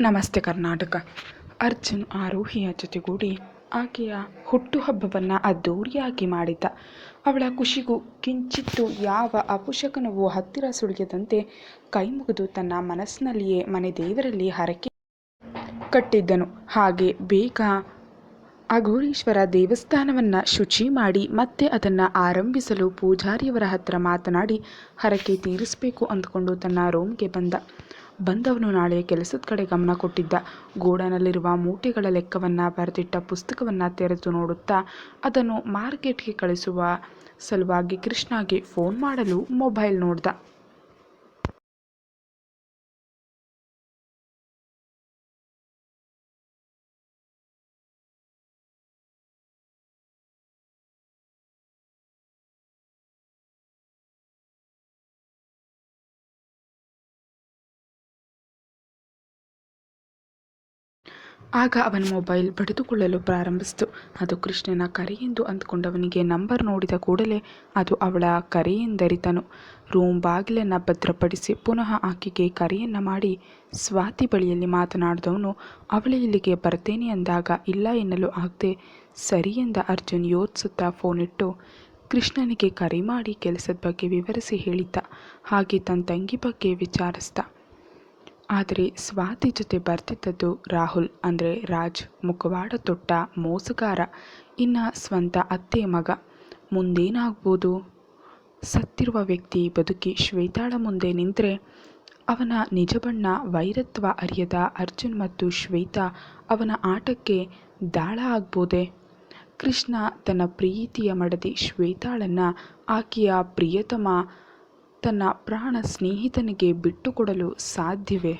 ನಮಸ್ತೆ ಕರ್ನಾಟಕ. ಅರ್ಜುನ್ ಆರೋಹಿಯ ಜೊತೆಗೂಡಿ ಆಕೆಯ ಹುಟ್ಟುಹಬ್ಬವನ್ನು ಅದ್ದೂರಿಯಾಗಿ ಮಾಡಿದ್ದ. ಅವಳ ಖುಷಿಗೂ ಕಿಂಚಿತ್ತು ಯಾವ ಅಪಶಕನವೂ ಹತ್ತಿರ ಸುಳಿಯದಂತೆ ಕೈಮುಗಿದು ತನ್ನ ಮನಸ್ಸಿನಲ್ಲಿಯೇ ಮನೆ ದೇವರಲ್ಲಿ ಹರಕೆ ಕಟ್ಟಿದ್ದನು. ಹಾಗೆ ಬೇಗ ಅಘೋರೇಶ್ವರ ದೇವಸ್ಥಾನವನ್ನು ಶುಚಿ ಮಾಡಿ ಮತ್ತೆ ಅದನ್ನು ಆರಂಭಿಸಲು ಪೂಜಾರಿಯವರ ಹತ್ರ ಮಾತನಾಡಿ ಹರಕೆ ತೀರಿಸಬೇಕು ಅಂದುಕೊಂಡು ತನ್ನ ರೂಮ್ಗೆ ಬಂದವನು ನಾಳೆಯ ಕೆಲಸದ ಕಡೆ ಗಮನ ಕೊಟ್ಟಿದ್ದ. ಗೋಡನಲ್ಲಿರುವ ಮೂಟೆಗಳ ಲೆಕ್ಕವನ್ನು ಬರೆದಿಟ್ಟ ಪುಸ್ತಕವನ್ನು ತೆರೆದು ನೋಡುತ್ತಾ ಅದನ್ನು ಮಾರ್ಕೆಟ್ಗೆ ಕಳಿಸುವ ಸಲುವಾಗಿ ಕೃಷ್ಣಗೆ ಫೋನ್ ಮಾಡಲು ಮೊಬೈಲ್ ನೋಡ್ದ. ಆಗ ಅವನ ಮೊಬೈಲ್ ಬಡಿದುಕೊಳ್ಳಲು ಪ್ರಾರಂಭಿಸಿತು. ಅದು ಕೃಷ್ಣನ ಕರೆಯೆಂದು ಅಂದುಕೊಂಡವನಿಗೆ ನಂಬರ್ ನೋಡಿದ ಕೂಡಲೇ ಅದು ಅವಳ ಕರೆಯೆಂದರಿತನು. ರೂಮ್ ಬಾಗಿಲನ್ನು ಭದ್ರಪಡಿಸಿ ಪುನಃ ಆಕೆಗೆ ಕರೆಯನ್ನು ಮಾಡಿ ಸ್ವಾತಿ ಬಳಿಯಲ್ಲಿ ಮಾತನಾಡಿದವನು ಅವಳೇ ಇಲ್ಲಿಗೆ ಬರ್ತೇನೆ ಅಂದಾಗ ಇಲ್ಲ ಎನ್ನಲು ಆಗದೆ ಸರಿ ಎಂದ ಅರ್ಜುನ್ ಯೋಚಿಸುತ್ತಾ ಫೋನಿಟ್ಟು ಕೃಷ್ಣನಿಗೆ ಕರೆ ಮಾಡಿ ಕೆಲಸದ ಬಗ್ಗೆ ವಿವರಿಸಿ ಹೇಳಿದ್ದ. ಹಾಗೆ ತನ್ನ ತಂಗಿ ಬಗ್ಗೆ ವಿಚಾರಿಸ್ದ. ಆದರೆ ಸ್ವಾತಿ ಜೊತೆ ಬರ್ತಿದ್ದದ್ದು ರಾಹುಲ್ ಅಂದರೆ ರಾಜ್, ಮುಖವಾಡ ತೊಟ್ಟ ಮೋಸಗಾರ, ಇನ್ನು ಸ್ವಂತ ಅತ್ತೆ ಮಗ. ಮುಂದೇನಾಗ್ಬೋದು? ಸತ್ತಿರುವ ವ್ಯಕ್ತಿ ಬದುಕಿ ಶ್ವೇತಾಳ ಮುಂದೆ ನಿಂತರೆ ಅವನ ನಿಜ ಬಣ್ಣ ವೈರತ್ವ ಅರಿಯದ ಅರ್ಜುನ್ ಮತ್ತು ಶ್ವೇತಾ ಅವನ ಆಟಕ್ಕೆ ದಾಳ ಆಗ್ಬೋದೆ? ಕೃಷ್ಣ ತನ್ನ ಪ್ರೀತಿಯ ಮಡದಿ ಶ್ವೇತಾಳನ್ನು ಆಕೆಯ ಪ್ರಿಯತಮ ತನ್ನ ಪ್ರಾಣ ಸ್ನೇಹಿತನಿಗೆ ಬಿಟ್ಟುಕೊಡಲು ಸಾಧ್ಯವೇ?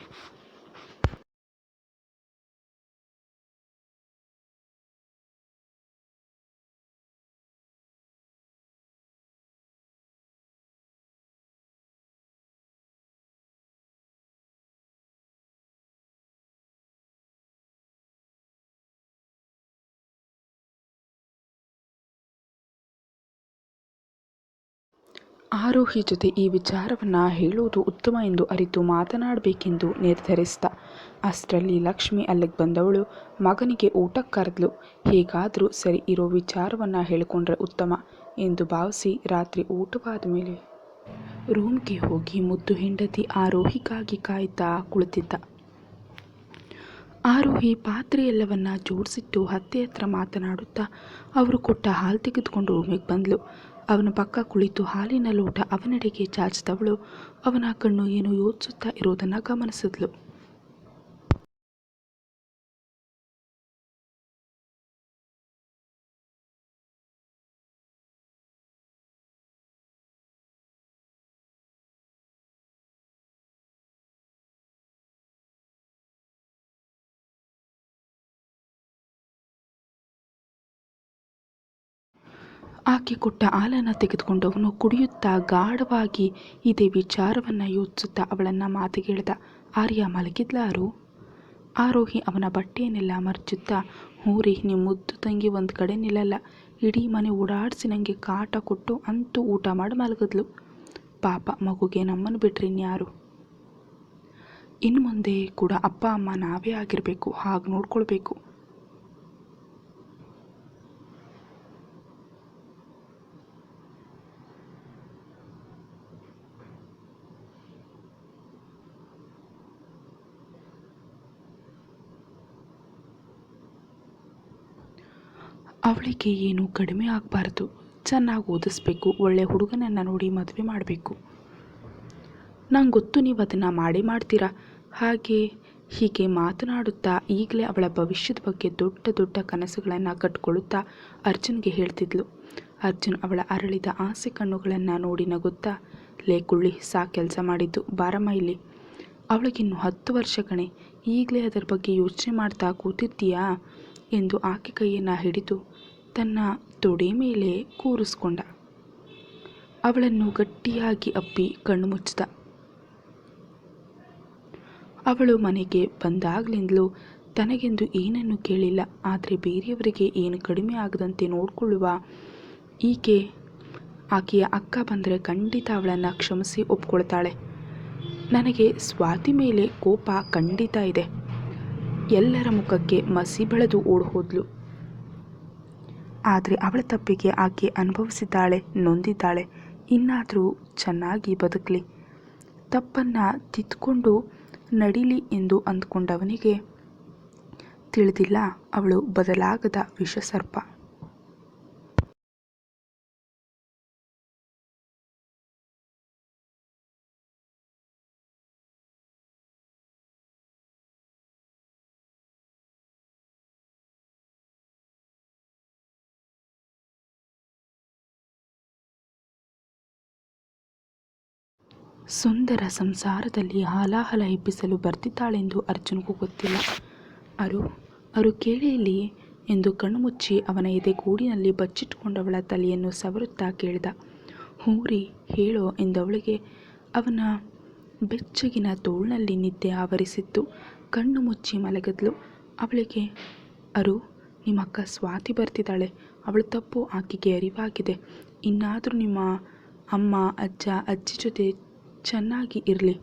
ಆರೋಹಿ ಜೊತೆ ಈ ವಿಚಾರವನ್ನು ಹೇಳುವುದು ಉತ್ತಮ ಎಂದು ಅರಿತು ಮಾತನಾಡಬೇಕೆಂದು ನಿರ್ಧರಿಸಿದ. ಅಷ್ಟರಲ್ಲಿ ಲಕ್ಷ್ಮಿ ಅಲ್ಲಿಗೆ ಬಂದವಳು ಮಗನಿಗೆ ಊಟಕ್ಕೆ ಕರೆದ್ಲು. ಹೇಗಾದರೂ ಸರಿ ಇರೋ ವಿಚಾರವನ್ನು ಹೇಳಿಕೊಂಡ್ರೆ ಉತ್ತಮ ಎಂದು ಭಾವಿಸಿ ರಾತ್ರಿ ಊಟವಾದ ಮೇಲೆ ರೂಮ್ಗೆ ಹೋಗಿ ಮುದ್ದು ಹೆಂಡತಿ ಆರೋಹಿಗಾಗಿ ಕಾಯ್ತಾ ಕುಳಿತಿದ್ದ. ಆರೋಹಿ ಪಾತ್ರೆಯೆಲ್ಲವನ್ನ ಜೋಡಿಸಿಟ್ಟು ಅತ್ತೆ ಹತ್ರ ಮಾತನಾಡುತ್ತಾ ಅವರು ಕೊಟ್ಟ ಹಾಲು ತೆಗೆದುಕೊಂಡು ರೂಮಿಗೆ ಬಂದಳು. ಅವನ ಪಕ್ಕ ಕುಳಿತು ಹಾಲಿನ ಲೋಟ ಅವನೆಡೆಗೆ ಚಾಚಿದವಳು ಅವನ ಕಣ್ಣು ಏನೋ ಯೋಚಿಸುತ್ತಾ ಇರೋದನ್ನು ಗಮನಿಸಿದ್ಲು. ಆಕೆ ಕೊಟ್ಟ ಹಾಲನ್ನು ತೆಗೆದುಕೊಂಡವನು ಕುಡಿಯುತ್ತಾ ಗಾಢವಾಗಿ ಇದೇ ವಿಚಾರವನ್ನು ಯೋಚಿಸುತ್ತಾ ಅವಳನ್ನು ಮಾತಿಗೆಳೆದ. ಆರ್ಯ ಮಲಗಿದ್ಲಾರು? ಆರೋಹಿ ಅವನ ಬಟ್ಟೆಯನ್ನೆಲ್ಲ ಮರ್ಚುತ್ತಾ ಹೂರಿ ನಿಮ್ಮ ಮುದ್ದು ತಂಗಿ ಒಂದು ಕಡೆ ನಿಲ್ಲಲ್ಲ, ಇಡೀ ಮನೆ ಓಡಾಡಿಸಿ ನನಗೆ ಕಾಟ ಕೊಟ್ಟು ಅಂತೂ ಊಟ ಮಾಡಿ ಮಲಗಿದ್ಲು. ಪಾಪ ಮಗುಗೆ ನಮ್ಮನ್ನು ಬಿಟ್ರೆ ಇನ್ಯಾರು? ಇನ್ನು ಮುಂದೆ ಕೂಡ ಅಪ್ಪ ಅಮ್ಮ ನಾವೇ ಆಗಿರಬೇಕು, ಹಾಗೆ ನೋಡ್ಕೊಳ್ಬೇಕು. ಅವಳಿಗೆ ಏನೂ ಕಡಿಮೆ ಆಗಬಾರ್ದು, ಚೆನ್ನಾಗಿ ಓದಿಸ್ಬೇಕು, ಒಳ್ಳೆ ಹುಡುಗನನ್ನು ನೋಡಿ ಮದುವೆ ಮಾಡಬೇಕು. ನಂಗೆ ಗೊತ್ತು ನೀವು ಅದನ್ನು ಮಾಡೇ ಮಾಡ್ತೀರಾ. ಹೀಗೆ ಮಾತನಾಡುತ್ತಾ ಈಗಲೇ ಅವಳ ಭವಿಷ್ಯದ ಬಗ್ಗೆ ದೊಡ್ಡ ದೊಡ್ಡ ಕನಸುಗಳನ್ನು ಕಟ್ಕೊಳ್ಳುತ್ತಾ ಅರ್ಜುನ್ಗೆ ಹೇಳ್ತಿದ್ಲು. ಅರ್ಜುನ್ ಅವಳ ಅರಳಿದ ಆಸೆ ಕಣ್ಣುಗಳನ್ನು ನೋಡಿ ನಗುತ್ತಾ ಲೇ ಕುಳ್ಳಿ, ಕೆಲಸ ಮಾಡಿದ್ದು, ಬಾರಮ್ಮ ಇಲ್ಲಿ. ಅವಳಿಗಿನ್ನು 10 ವರ್ಷ ಕಣೆ, ಈಗಲೇ ಅದರ ಬಗ್ಗೆ ಯೋಚನೆ ಮಾಡ್ತಾ ಕೂತಿರ್ತೀಯಾ ಎಂದು ಆಕೆ ಕೈಯನ್ನು ಹಿಡಿದು ತನ್ನ ತೊಡೆ ಮೇಲೆ ಕೂರಿಸ್ಕೊಂಡ. ಅವಳನ್ನು ಗಟ್ಟಿಯಾಗಿ ಅಪ್ಪಿ ಕಣ್ಣು ಮುಚ್ಚಿದ. ಅವಳು ಮನೆಗೆ ಬಂದಾಗಲಿಂದಲೂ ತನಗೆಂದು ಏನನ್ನು ಕೇಳಿಲ್ಲ. ಆದರೆ ಬೇರೆಯವರಿಗೆ ಏನು ಕಡಿಮೆ ಆಗದಂತೆ ನೋಡಿಕೊಳ್ಳುವ ಆಕೆಯ ಅಕ್ಕ ಬಂದರೆ ಖಂಡಿತ ಅವಳನ್ನು ಕ್ಷಮಿಸಿ ಒಪ್ಕೊಳ್ತಾಳೆ. ನನಗೆ ಸ್ವಾತಿ ಮೇಲೆ ಕೋಪ ಖಂಡಿತ ಇದೆ. ಎಲ್ಲರ ಮುಖಕ್ಕೆ ಮಸಿ ಬೆಳೆದು ಓಡ್ ಹೋದ್ಲು. ಆದರೆ ಅವಳ ತಪ್ಪಿಗೆ ಆಕೆ ಅನುಭವಿಸಿದ್ದಾಳೆ, ನೊಂದಿದ್ದಾಳೆ. ಇನ್ನಾದರೂ ಚೆನ್ನಾಗಿ ಬದುಕಲಿ, ತಪ್ಪನ್ನು ತಿದ್ದುಕೊಂಡು ನಡಿಲಿ ಎಂದು ಅಂದ್ಕೊಂಡವನಿಗೆ ತಿಳಿದಿಲ್ಲ ಅವಳು ಬದಲಾಗದ ವಿಷಸರ್ಪ. ಸುಂದರ ಸಂಸಾರದಲ್ಲಿ ಹಾಲಾಹಲ ಎಬ್ಬಿಸಲು ಬರ್ತಿದ್ದಾಳೆಂದು ಅರ್ಜುನ್ಗೂ ಗೊತ್ತಿಲ್ಲ. ಅರು ಕೇಳಿ ಇಲ್ಲಿ ಎಂದು ಕಣ್ಣು ಮುಚ್ಚಿ ಅವನ ಎದೆಗೂಡಿನಲ್ಲಿ ಬಚ್ಚಿಟ್ಟುಕೊಂಡವಳ ತಲೆಯನ್ನು ಸವರುತ್ತಾ ಕೇಳಿದ. ಹೂರಿ ಹೇಳೋ ಎಂದವಳಿಗೆ ಅವನ ಬೆಚ್ಚಗಿನ ತೋಳ್ನಲ್ಲಿ ನಿದ್ದೆ ಆವರಿಸಿತ್ತು. ಕಣ್ಣು ಮುಚ್ಚಿ ಮಲಗಿದ್ಲು. ಅವಳಿಗೆ ನಿಮ್ಮ ಅಕ್ಕ ಸ್ವಾತಿ ಬರ್ತಿದ್ದಾಳೆ. ಅವಳ ತಪ್ಪು ಆಕೆಗೆ ಅರಿವಾಗಿದೆ. ಇನ್ನಾದರೂ ನಿಮ್ಮ ಅಮ್ಮ ಅಜ್ಜ ಅಜ್ಜಿ ಜೊತೆ ಚೆನ್ನಾಗಿ ಇರಲಿ.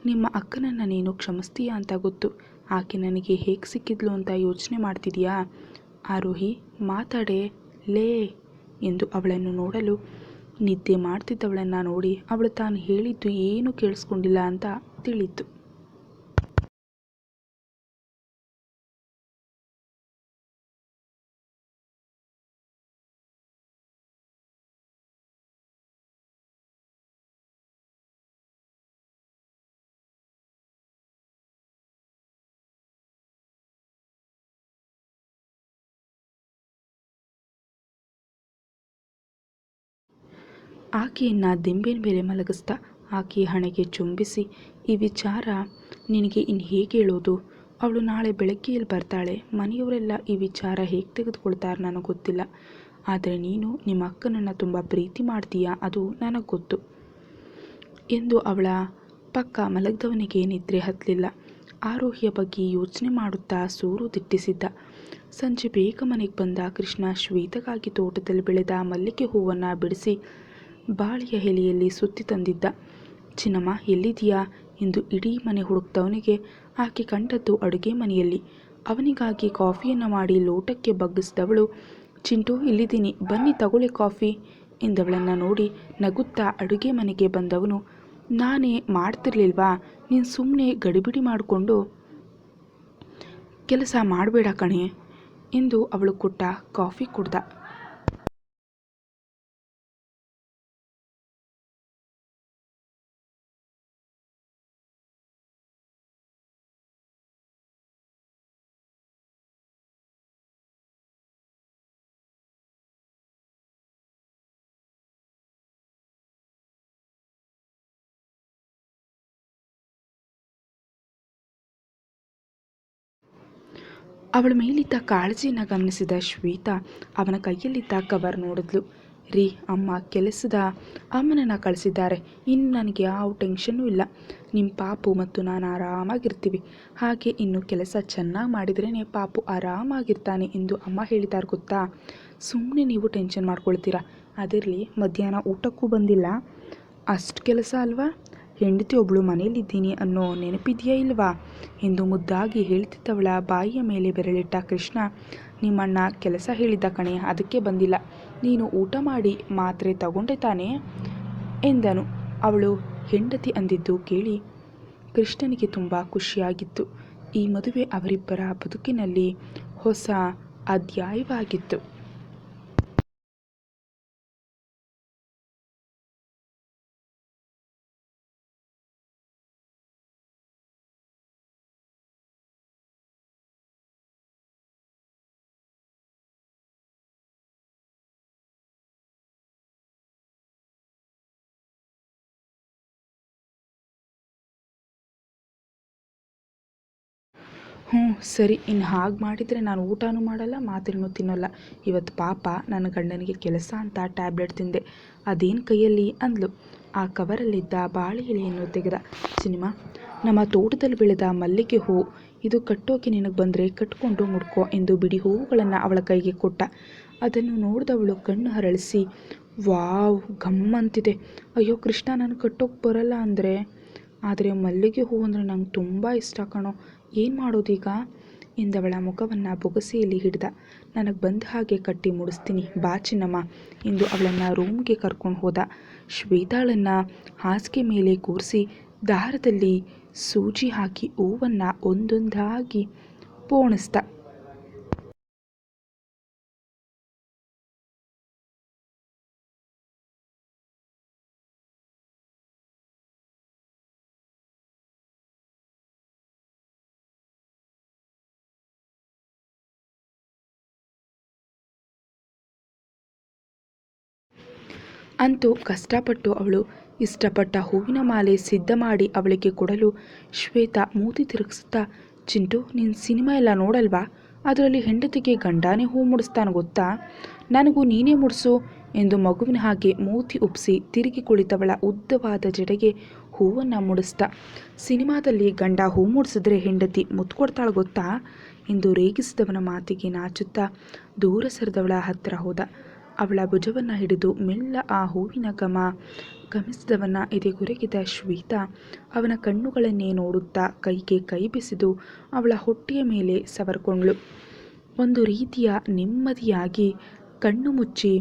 ನಿಮ್ಮ ಅಕ್ಕನನ್ನು ನೀನು ಕ್ಷಮಿಸ್ತೀಯಾ ಅಂತ ಗೊತ್ತು. ಆಕೆ ನನಗೆ ಹೇಗೆ ಸಿಕ್ಕಿದ್ಲು ಅಂತ ಯೋಚನೆ ಮಾಡ್ತಿದೀಯಾ? ಆರೋಹಿ ಮಾತಾಡೆ ಲೇ ಎಂದು ಅವಳನ್ನು ನೋಡಲು ನಿದ್ದೆ ಮಾಡ್ತಿದ್ದವಳನ್ನು ನೋಡಿ ಅವಳು ತಾನು ಹೇಳಿದ್ದು ಏನೂ ಕೇಳಿಸ್ಕೊಂಡಿಲ್ಲ ಅಂತ ತಿಳಿಯಿತು. ಆಕೆಯನ್ನು ದಿಂಬಿನ ಮೇಲೆ ಮಲಗಿಸ್ತಾ ಆಕೆಯ ಹಣೆಗೆ ಚುಂಬಿಸಿ, ಈ ವಿಚಾರ ನಿನಗೆ ಇನ್ನು ಹೇಗೆ ಹೇಳೋದು? ಅವಳು ನಾಳೆ ಬೆಳಗ್ಗೆ ಇಲ್ಲಿ ಬರ್ತಾಳೆ. ಮನೆಯವರೆಲ್ಲ ಈ ವಿಚಾರ ಹೇಗೆ ತೆಗೆದುಕೊಳ್ತಾರೆ ನನಗೆ ಗೊತ್ತಿಲ್ಲ. ಆದರೆ ನೀನು ನಿಮ್ಮ ಅಕ್ಕನನ್ನು ತುಂಬ ಪ್ರೀತಿ ಮಾಡ್ತೀಯಾ, ಅದು ನನಗೆ ಗೊತ್ತು ಎಂದು ಅವಳ ಪಕ್ಕ ಮಲಗಿದವನಿಗೆ ನಿದ್ರೆ ಹತ್ತಲಿಲ್ಲ. ಆರೋಹಿಯ ಬಗ್ಗೆ ಯೋಚನೆ ಮಾಡುತ್ತಾ ಸೂರು ದಿಟ್ಟಿಸಿದ್ದ. ಸಂಜೆ ಬೇಗ ಮನೆಗೆ ಬಂದ ಕೃಷ್ಣ ಶ್ವೇತಗಾಗಿ ತೋಟದಲ್ಲಿ ಬೆಳೆದ ಮಲ್ಲಿಗೆ ಹೂವನ್ನು ಬಿಡಿಸಿ ಬಾಳೆಯ ಎಲೆಯಲ್ಲಿ ಸುತ್ತಿ ತಂದಿದ್ದ. ಚಿನ್ನಮ್ಮ ಎಲ್ಲಿದೆಯಾ ಎಂದು ಇಡೀ ಮನೆ ಹುಡುಕ್ದವನಿಗೆ ಆಕೆ ಕಂಡದ್ದು ಅಡುಗೆ ಮನೆಯಲ್ಲಿ. ಅವನಿಗಾಗಿ ಕಾಫಿಯನ್ನು ಮಾಡಿ ಲೋಟಕ್ಕೆ ಬಗ್ಗಿಸಿದವಳು, ಚಿಂಟು ಇಲ್ಲಿದ್ದೀನಿ, ಬನ್ನಿ ತಗೊಳ್ಳಿ ಕಾಫಿ ಎಂದವಳನ್ನು ನೋಡಿ ನಗುತ್ತಾ ಅಡುಗೆ ಮನೆಗೆ ಬಂದವನು, ನಾನೇ ಮಾಡ್ತಿರ್ಲಿಲ್ವಾ, ನೀನು ಸುಮ್ಮನೆ ಗಡಿಬಿಡಿ ಮಾಡಿಕೊಂಡು ಕೆಲಸ ಮಾಡಬೇಡ ಕಣೆ ಎಂದು ಅವಳು ಕೊಟ್ಟ ಕಾಫಿ ಕುಡ್ದ. ಅವಳ ಮೇಲಿದ್ದ ಕಾಳಜಿಯನ್ನು ಗಮನಿಸಿದ ಶ್ವೇತಾ ಅವನ ಕೈಯಲ್ಲಿದ್ದ ಕವರ್ ನೋಡಿದ್ಲು. ರೀ, ಅಮ್ಮ ಕೆಲಸದ ಅಮ್ಮನನ್ನು ಕಳಿಸಿದ್ದಾರೆ. ಇನ್ನು ನನಗೆ ಯಾವ ಟೆನ್ಷನ್ನೂ ಇಲ್ಲ. ನಿಮ್ಮ ಪಾಪು ಮತ್ತು ನಾನು ಆರಾಮಾಗಿರ್ತೀವಿ. ಹಾಗೆ ಇನ್ನು ಕೆಲಸ ಚೆನ್ನಾಗಿ ಮಾಡಿದ್ರೇ ಪಾಪು ಆರಾಮಾಗಿರ್ತಾನೆ ಎಂದು ಅಮ್ಮ ಹೇಳಿದ್ದಾರೆ ಗೊತ್ತಾ. ಸುಮ್ಮನೆ ನೀವು ಟೆನ್ಷನ್ ಮಾಡ್ಕೊಳ್ತೀರಾ. ಅದಿರಲಿ, ಮಧ್ಯಾಹ್ನ ಊಟಕ್ಕೂ ಬಂದಿಲ್ಲ. ಅಷ್ಟು ಕೆಲಸ ಅಲ್ವಾ? ಹೆಂಡತಿ ಒಬ್ಬಳು ಮನೇಲಿದ್ದೀನಿ ಅನ್ನೋ ನೆನಪಿದೆಯಾ ಇಲ್ವಾ ಎಂದು ಮುದ್ದಾಗಿ ಹೇಳ್ತಿದ್ದವಳ ಬಾಯಿಯ ಮೇಲೆ ಬೆರಳಿಟ್ಟ ಕೃಷ್ಣ, ನಿಮ್ಮಣ್ಣ ಕೆಲಸ ಹೇಳಿದ್ದ ಕಣೆ, ಅದಕ್ಕೆ ಬಂದಿಲ್ಲ. ನೀನು ಊಟ ಮಾಡಿ ಮಾತ್ರೆ ತಗೊಂಡೆ ತಾನೇ ಎಂದನು. ಅವಳು ಹೆಂಡತಿ ಅಂದಿದ್ದು ಕೇಳಿ ಕೃಷ್ಣನಿಗೆ ತುಂಬ ಖುಷಿಯಾಗಿತ್ತು. ಈ ಮದುವೆ ಅವರಿಬ್ಬರ ಬದುಕಿನಲ್ಲಿ ಹೊಸ ಅಧ್ಯಾಯವಾಗಿತ್ತು. ಸರಿ, ಇನ್ನು ಹಾಗೆ ಮಾಡಿದರೆ ನಾನು ಊಟನೂ ಮಾಡಲ್ಲ, ಮಾತ್ರೆನೂ ತಿನ್ನೋಲ್ಲ. ಇವತ್ತು ಪಾಪ ನನ್ನ ಗಂಡನಿಗೆ ಕೆಲಸ ಅಂತ ಟ್ಯಾಬ್ಲೆಟ್ ತಿಂದೆ. ಅದೇನು ಕೈಯಲ್ಲಿ ಅಂದ್ಲು. ಆ ಕವರಲ್ಲಿದ್ದ ಬಾಳೆ ಎಲೆಯನ್ನು ತೆಗೆದ. ಸಿನಿಮಾ, ನಮ್ಮ ತೋಟದಲ್ಲಿ ಬೆಳೆದ ಮಲ್ಲಿಗೆ ಹೂ, ಇದು ಕಟ್ಟೋಕೆ ನಿನಗೆ ಬಂದರೆ ಕಟ್ಕೊಂಡು ಮುಡ್ಕೋ ಎಂದು ಬಿಡಿ ಹೂವುಗಳನ್ನು ಅವಳ ಕೈಗೆ ಕೊಟ್ಟ. ಅದನ್ನು ನೋಡಿದವಳು ಕಣ್ಣು ಹರಳಿಸಿ, ವಾವ್, ಗಮ್ಮಂತಿದೆ. ಅಯ್ಯೋ ಕೃಷ್ಣ, ನನಗೆ ಕಟ್ಟೋಕೆ ಬರಲ್ಲ ಆದರೆ ಮಲ್ಲಿಗೆ ಹೂ ಅಂದರೆ ನಂಗೆ ತುಂಬ ಇಷ್ಟ ಕಣೋ, ಏನು ಮಾಡೋದೀಗ ಎಂದವಳ ಮುಖವನ್ನು ಬೊಗಸೆಯಲ್ಲಿ ಹಿಡಿದ. ನನಗೆ ಬಂದ ಹಾಗೆ ಕಟ್ಟಿ ಮುಡಿಸ್ತೀನಿ, ಬಾ ಚಿನ್ನಮ್ಮ ಎಂದು ಅವಳನ್ನು ರೂಮ್ಗೆ ಕರ್ಕೊಂಡು ಹೋದ. ಶ್ವೇತಾಳನ್ನು ಹಾಸಿಗೆ ಮೇಲೆ ಕೂರಿಸಿ ದಾರದಲ್ಲಿ ಸೂಜಿ ಹಾಕಿ ಹೂವನ್ನು ಒಂದೊಂದಾಗಿ ಪೋಣಿಸ್ದ. ಅಂತೂ ಕಷ್ಟಪಟ್ಟು ಅವಳು ಇಷ್ಟಪಟ್ಟ ಹೂವಿನ ಮಾಲೆ ಸಿದ್ಧ ಮಾಡಿ ಅವಳಿಗೆ ಕೊಡಲು ಶ್ವೇತಾ ಮೂತಿ ತಿರುಗಿಸುತ್ತಾ, ಚಿಂಟು, ನೀನು ಸಿನಿಮಾ ಎಲ್ಲ ನೋಡಲ್ವಾ? ಅದರಲ್ಲಿ ಹೆಂಡತಿಗೆ ಗಂಡನೇ ಹೂ ಮುಡಿಸ್ತಾನೆ ಗೊತ್ತಾ? ನನಗೂ ನೀನೇ ಮುಡಿಸು ಎಂದು ಮಗುವಿನ ಹಾಗೆ ಮೂತಿ ಉಪ್ಪಿಸಿ ತಿರುಗಿ ಕುಳಿತವಳ ಉದ್ದವಾದ ಜಡೆಗೆ ಹೂವನ್ನು ಮುಡಿಸ್ದ. ಸಿನಿಮಾದಲ್ಲಿ ಗಂಡ ಹೂ ಮುಡಿಸಿದ್ರೆ ಹೆಂಡತಿ ಮುತ್ತು ಕೊಡ್ತಾಳೆ ಗೊತ್ತಾ ಎಂದು ರೇಗಿಸಿದವನ ಮಾತಿಗೆ ನಾಚುತ್ತಾ ದೂರ ಸರಿದವಳ ಹತ್ತಿರ ಹೋದ. ಅವಳ ಭುಜವನ್ನು ಹಿಡಿದು ಮೆಲ್ಲ ಆ ಹೂವಿನ ಗಮಿಸಿದವನ ಎದೆಗುರಗಿದ ಶ್ವೇತಾ ಅವನ ಕಣ್ಣುಗಳನ್ನೇ ನೋಡುತ್ತಾ ಕೈಗೆ ಕೈ ಬೆಸೆದು ಅವಳ ಹೊಟ್ಟೆಯ ಮೇಲೆ ಸವರ್ಕೊಂಡ್ಳು. ಒಂದು ರೀತಿಯ ನೆಮ್ಮದಿಯಾಗಿ ಕಣ್ಣು ಮುಚ್ಚಿ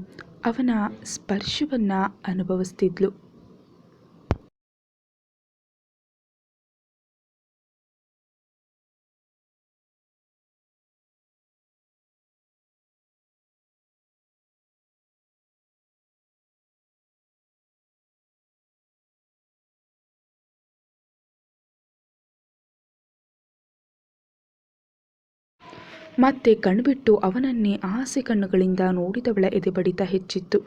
ಅವನ ಸ್ಪರ್ಶವನ್ನು ಅನುಭವಿಸ್ತಿದ್ಲು. ಮತ್ತೆ ಕಣ್ಬಿಟ್ಟು ಅವನನ್ನೇ ಆಸೆ ಕಣ್ಣುಗಳಿಂದ ನೋಡಿದವಳ ಎದೆಬಡಿತ ಹೆಚ್ಚಿತ್ತು.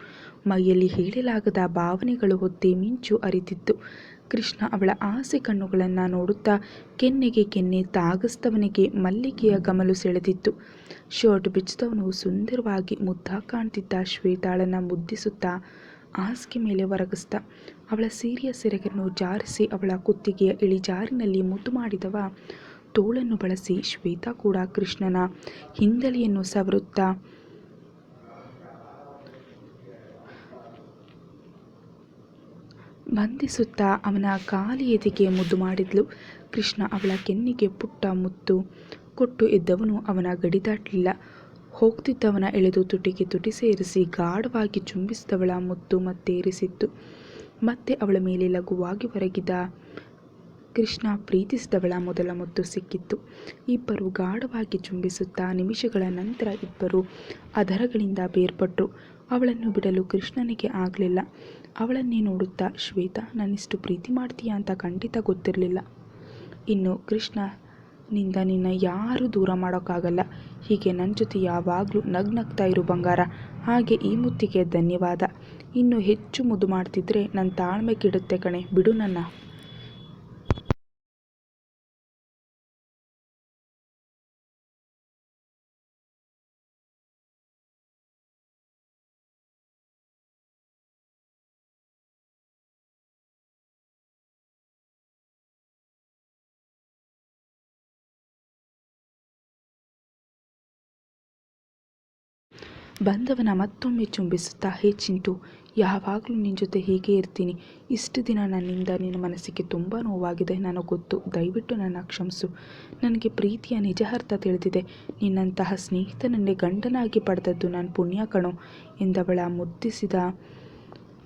ಮೈಯಲ್ಲಿ ಹೇಳಲಾಗದ ಭಾವನೆಗಳು ಹೊತ್ತಿ ಮಿಂಚು ಅರಿತಿತ್ತು. ಕೃಷ್ಣ ಅವಳ ಆಸೆ ಕಣ್ಣುಗಳನ್ನು ನೋಡುತ್ತಾ ಕೆನ್ನೆಗೆ ಕೆನ್ನೆ ತಾಗಿಸಿದವನಿಗೆ ಮಲ್ಲಿಗೆಯ ಗಮಲು ಸೆಳೆದಿತ್ತು. ಶರ್ಟ್ ಬಿಚ್ಚಿದವನು ಸುಂದರವಾಗಿ ಮುದ್ದಾಗಿ ಕಾಣ್ತಿದ್ದ ಶ್ವೇತಾಳನ್ನು ಮುದ್ದಿಸುತ್ತಾ ಹಾಸಿಗೆ ಮೇಲೆ ಒರಗಿಸ್ದ. ಅವಳ ಸೀರೆಯ ಸೆರಗನ್ನು ಜಾರಿಸಿ ಅವಳ ಕುತ್ತಿಗೆಯ ಇಳಿಜಾರಿನಲ್ಲಿ ಮುದ್ದು ಮಾಡಿದವ ತೋಳನ್ನು ಬಳಸಿ ಶ್ವೇತಾ ಕೂಡ ಕೃಷ್ಣನ ಹಿಂದಲೆಯನ್ನು ಸವರುತ್ತಾ ಬಂಧಿಸುತ್ತಾ ಅವನ ಕಾಲಿ ಎದೆಗೆ ಮುದ್ದು ಮಾಡಿದ್ಲು. ಕೃಷ್ಣ ಅವಳ ಕೆನ್ನೆಗೆ ಪುಟ್ಟ ಮುತ್ತು ಕೊಟ್ಟು ಎದ್ದವನು ಅವನ ಗಡಿ ದಾಟಲಿಲ್ಲ. ಹೋಗ್ತಿದ್ದವನ ಎಳೆದು ತುಟಿಗೆ ತುಟಿ ಸೇರಿಸಿ ಗಾಢವಾಗಿ ಚುಂಬಿಸಿದವಳ ಮುತ್ತು ಮತ್ತೇರಿಸಿತ್ತು. ಮತ್ತೆ ಅವಳ ಮೇಲೆ ಲಘುವಾಗಿ ಹೊರಗಿದ ಕೃಷ್ಣ ಪ್ರೀತಿಸಿದವಳ ಮೊದಲ ಮುತ್ತು ಸಿಕ್ಕಿತ್ತು. ಇಬ್ಬರು ಗಾಢವಾಗಿ ಚುಂಬಿಸುತ್ತಾ ನಿಮಿಷಗಳ ನಂತರ ಇಬ್ಬರು ಅಧರಗಳಿಂದ ಬೇರ್ಪಟ್ಟರು. ಅವಳನ್ನು ಬಿಡಲು ಕೃಷ್ಣನಿಗೆ ಆಗಲಿಲ್ಲ. ಅವಳನ್ನೇ ನೋಡುತ್ತಾ, ಶ್ವೇತಾ, ನನ್ನಿಷ್ಟು ಪ್ರೀತಿ ಮಾಡ್ತೀಯಾ ಅಂತ ಖಂಡಿತ ಗೊತ್ತಿರಲಿಲ್ಲ. ಇನ್ನು ಕೃಷ್ಣನಿಂದ ನಿನ್ನ ಯಾರೂ ದೂರ ಮಾಡೋಕ್ಕಾಗಲ್ಲ. ಹೀಗೆ ನನ್ನ ಜೊತೆ ಯಾವಾಗಲೂ ನಗ್ನಗ್ತಾ ಇರು ಬಂಗಾರ. ಹಾಗೆ ಈ ಮುತ್ತಿಗೆ ಧನ್ಯವಾದ. ಇನ್ನು ಹೆಚ್ಚು ಮುದ್ದು ಮಾಡ್ತಿದ್ರೆ ನನ್ನ ತಾಳ್ಮೆ ಕೆಡುತ್ತೆ ಕಣೆ, ಬಿಡು ನನ್ನ. ಬಂದವನ ಮತ್ತೊಮ್ಮೆ ಚುಂಬಿಸುತ್ತಾ, ಹೇ ಚಿಂಟು, ಯಾವಾಗಲೂ ನಿನ್ನ ಜೊತೆ ಹೀಗೆ ಇರ್ತೀನಿ. ಇಷ್ಟು ದಿನ ನನ್ನಿಂದ ನಿನ್ನ ಮನಸ್ಸಿಗೆ ತುಂಬ ನೋವಾಗಿದೆ, ನನಗೆ ಗೊತ್ತು. ದಯವಿಟ್ಟು ನನ್ನ ಕ್ಷಮಿಸು. ನನಗೆ ಪ್ರೀತಿಯ ನಿಜ ಅರ್ಥ ತಿಳಿದಿದೆ. ನಿನ್ನಂತಹ ಸ್ನೇಹಿತನನ್ನೇ ಗಂಡನಾಗಿ ಪಡೆದದ್ದು ನನ್ನ ಪುಣ್ಯ ಕಣೋ ಎಂದವಳ ಮುದ್ದಿಸಿದ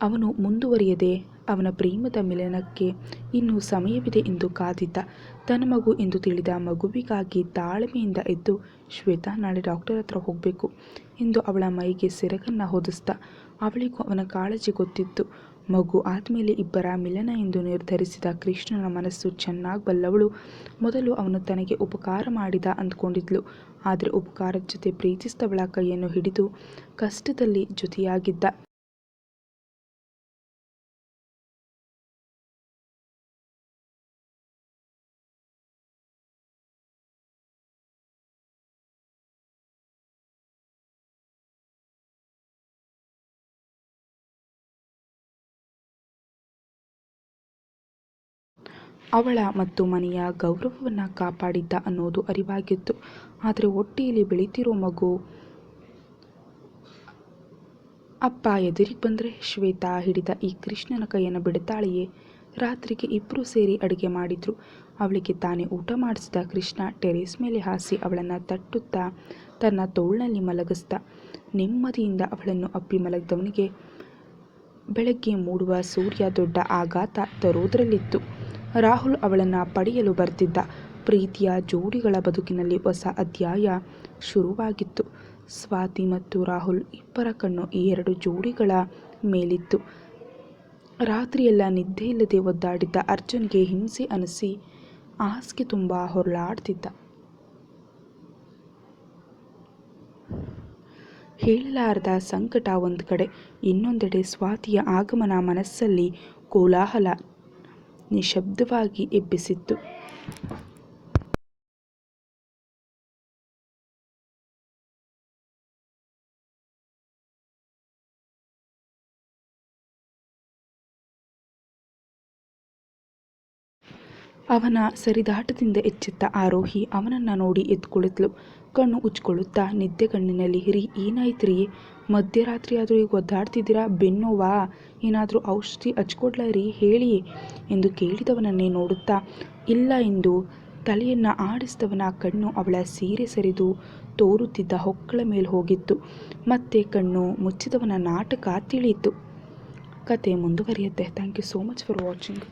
ಅವನು ಮುಂದುವರಿಯದೆ ಅವನ ಪ್ರೇಮದ ಮಿಲನಕ್ಕೆ ಇನ್ನೂ ಸಮಯವಿದೆ ಎಂದು ಕಾದಿದ್ದ. ತನ್ನ ಮಗು ಎಂದು ತಿಳಿದ ಮಗುವಿಗಾಗಿ ತಾಳ್ಮೆಯಿಂದ ಎದ್ದು, ಶ್ವೇತಾ, ನಾಳೆ ಡಾಕ್ಟರ್ ಹತ್ರ ಹೋಗಬೇಕು ಎಂದು ಅವಳ ಮೈಗೆ ಸೆರಗನ್ನು ಹೊದಿಸ್ದ. ಅವಳಿಗೂ ಅವನ ಕಾಳಜಿ ಗೊತ್ತಿತ್ತು. ಮಗು ಆದಮೇಲೆ ಇಬ್ಬರ ಮಿಲನ ಎಂದು ನಿರ್ಧರಿಸಿದ ಕೃಷ್ಣನ ಮನಸ್ಸು ಚೆನ್ನಾಗಿ ಬಲ್ಲವಳು ಮೊದಲು ಅವನು ತನಗೆ ಉಪಕಾರ ಮಾಡಿದ ಅಂದ್ಕೊಂಡಿದ್ಲು. ಆದರೆ ಉಪಕಾರದ ಜೊತೆ ಪ್ರೀತಿಸಿದವಳ ಕೈಯನ್ನು ಹಿಡಿದು ಕಷ್ಟದಲ್ಲಿ ಜೊತೆಯಾಗಿದ್ದ. ಅವಳ ಮತ್ತು ಮನೆಯ ಗೌರವವನ್ನು ಕಾಪಾಡಿದ್ದ ಅನ್ನೋದು ಅರಿವಾಗಿತ್ತು. ಆದರೆ ಹೊಟ್ಟೆಯಲ್ಲಿ ಬೆಳೀತಿರೋ ಮಗು ಅಪ್ಪ ಎದುರಿಗೆ ಬಂದರೆ ಶ್ವೇತಾ ಹಿಡಿದ ಈ ಕೃಷ್ಣನ ಕೈಯನ್ನು ಬಿಡುತ್ತಾಳೆಯೇ? ರಾತ್ರಿಗೆ ಇಬ್ಬರು ಸೇರಿ ಅಡುಗೆ ಮಾಡಿದ್ರು. ಅವಳಿಗೆ ತಾನೇ ಊಟ ಮಾಡಿಸಿದ ಕೃಷ್ಣ ಟೆರೇಸ್ ಮೇಲೆ ಹಾಸಿ ಅವಳನ್ನು ತಟ್ಟುತ್ತಾ ತನ್ನ ತೋಳಿನಲ್ಲಿ ಮಲಗಿಸ್ದ. ನೆಮ್ಮದಿಯಿಂದ ಅವಳನ್ನು ಅಪ್ಪಿ ಮಲಗಿದವನಿಗೆ ಬೆಳಗ್ಗೆ ಮೂಡುವ ಸೂರ್ಯ ದೊಡ್ಡ ಆಘಾತ ತರೋದರಲ್ಲಿತ್ತು. ರಾಹುಲ್ ಅವಳನ್ನು ಪಡೆಯಲು ಬರ್ತಿದ್ದ. ಪ್ರೀತಿಯ ಜೋಡಿಗಳ ಬದುಕಿನಲ್ಲಿ ಹೊಸ ಅಧ್ಯಾಯ ಶುರುವಾಗಿತ್ತು. ಸ್ವಾತಿ ಮತ್ತು ರಾಹುಲ್ ಇಬ್ಬರ ಕಣ್ಣು ಈ ಎರಡು ಜೋಡಿಗಳ ಮೇಲಿತ್ತು. ರಾತ್ರಿಯೆಲ್ಲ ನಿದ್ದೆಯಿಲ್ಲದೆ ಒದ್ದಾಡಿದ್ದ ಅರ್ಜುನ್ಗೆ ಹಿಂಸೆ ಅನಿಸಿ ಹಾಸಿಗೆ ತುಂಬ ಹೊರಳಾಡ್ತಿದ್ದ. ಹೇಳಲಾರದ ಸಂಕಟ ಒಂದು ಕಡೆ, ಇನ್ನೊಂದೆಡೆ ಸ್ವಾತಿಯ ಆಗಮನ ಮನಸ್ಸಲ್ಲಿ ಕೋಲಾಹಲ ನಿಶಬ್ದವಾಗಿ ಎಬ್ಬಿಸಿತ್ತು. ಅವನ ಸರಿದಾಟದಿಂದ ಎಚ್ಚೆತ್ತ ಆರೋಹಿ ಅವನನ್ನು ನೋಡಿ ಎದ್ದುಕುಳಿತಳು. ಕಣ್ಣು ಉಜ್ಕೊಳ್ಳುತ್ತಾ ನಿದ್ದೆಗಣ್ಣಿನಲ್ಲಿ ಹಿರಿ ಏನಾಯ್ತು ರೀ, ಮಧ್ಯರಾತ್ರಿ ಆದರೂ ಈಗ ಒದ್ದಾಡ್ತಿದ್ದೀರಾ? ಬೆನ್ನೋವಾ? ಏನಾದರೂ ಔಷಧಿ ಹಚ್ಕೊಡ್ಲಾ ರೀ, ಹೇಳಿ ಎಂದು ಕೇಳಿದವನನ್ನೇ ನೋಡುತ್ತಾ ಇಲ್ಲ ಎಂದು ತಲೆಯನ್ನು ಆಡಿಸಿದವನ ಕಣ್ಣು ಅವಳ ಸೀರೆ ಸರಿದು ತೋರುತ್ತಿದ್ದ ಹೊಕ್ಕಳ ಮೇಲೆ ಹೋಗಿತ್ತು. ಮತ್ತೆ ಕಣ್ಣು ಮುಚ್ಚಿದವನ ನಾಟಕ ತಿಳಿಯಿತು. ಕತೆ ಮುಂದುವರಿಯುತ್ತೆ. Thank you so much for watching.